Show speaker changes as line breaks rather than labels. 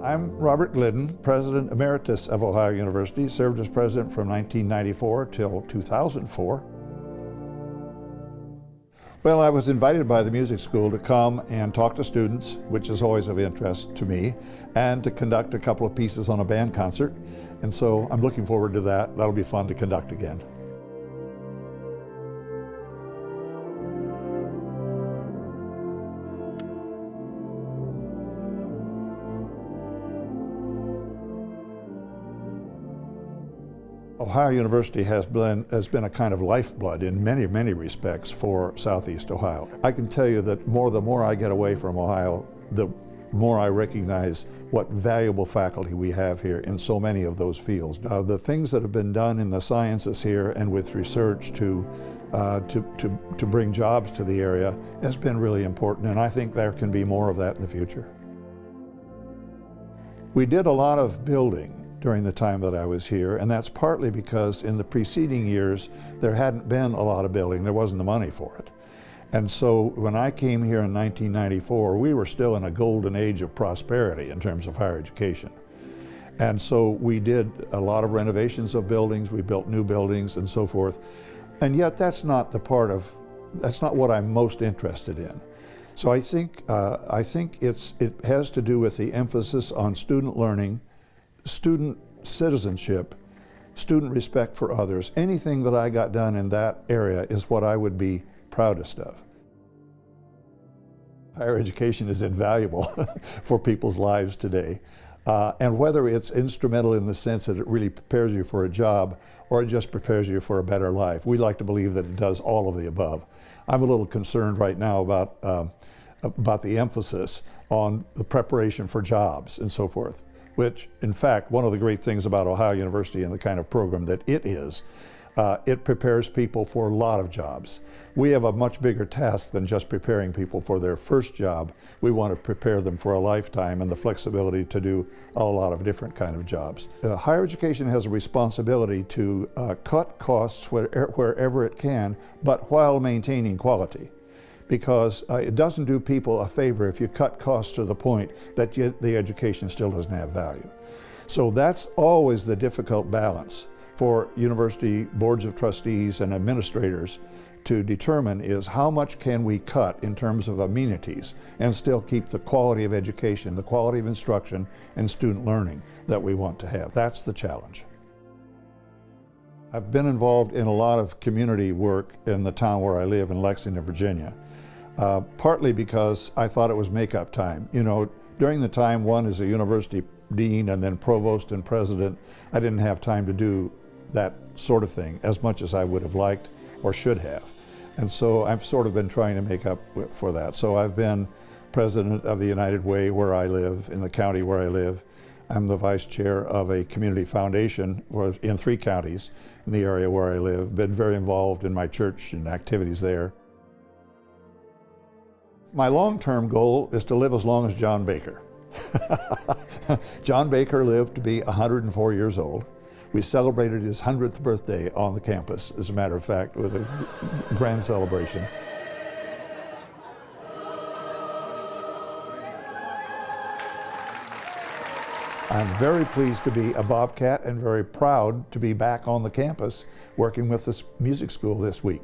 I'm Robert Glidden, President Emeritus of Ohio University, served as president from 1994 till 2004. Well, I was invited by the music school to come and talk to students, which is always of interest to me, and to conduct a couple of pieces on a band concert. And so I'm looking forward to that. That'll be fun to conduct again. Ohio University has been a kind of lifeblood in many, many respects for Southeast Ohio. I can tell you that the more I get away from Ohio, the more I recognize what valuable faculty we have here in so many of those fields. The things that have been done in the sciences here and with research to bring jobs to the area has been really important, and I think there can be more of that in the future. We did a lot of building during the time that I was here, and that's partly because in the preceding years there hadn't been a lot of building. There wasn't the money for it. And so when I came here in 1994, we were still in a golden age of prosperity in terms of higher education. And so we did a lot of renovations of buildings, we built new buildings and so forth. And yet that's not what I'm most interested in. So I think it has to do with the emphasis on student learning, student citizenship, student respect for others. Anything that I got done in that area is what I would be proudest of. Higher education is invaluable for people's lives today. And whether it's instrumental in the sense that it really prepares you for a job or it just prepares you for a better life, we like to believe that it does all of the above. I'm a little concerned right now about the emphasis on the preparation for jobs and so forth, which, in fact, one of the great things about Ohio University and the kind of program that it is, it prepares people for a lot of jobs. We have a much bigger task than just preparing people for their first job. We want to prepare them for a lifetime and the flexibility to do a lot of different kind of jobs. Higher education has a responsibility to cut costs wherever it can, but while maintaining quality. Because it doesn't do people a favor if you cut costs to the point that the education still doesn't have value. So that's always the difficult balance for university boards of trustees and administrators to determine, is how much can we cut in terms of amenities and still keep the quality of education, the quality of instruction and student learning that we want to have. That's the challenge. I've been involved in a lot of community work in the town where I live in Lexington, Virginia. Partly because I thought it was make-up time. You know, during the time one is a university dean and then provost and president, I didn't have time to do that sort of thing as much as I would have liked or should have. And so I've sort of been trying to make up for that. So I've been president of the United Way where I live, in the county where I live. I'm the vice chair of a community foundation in 3 counties in the area where I live. Been very involved in my church and activities there. My long-term goal is to live as long as John Baker. John Baker lived to be 104 years old. We celebrated his 100th birthday on the campus, as a matter of fact, with a grand celebration. I'm very pleased to be a Bobcat and very proud to be back on the campus working with this music school this week.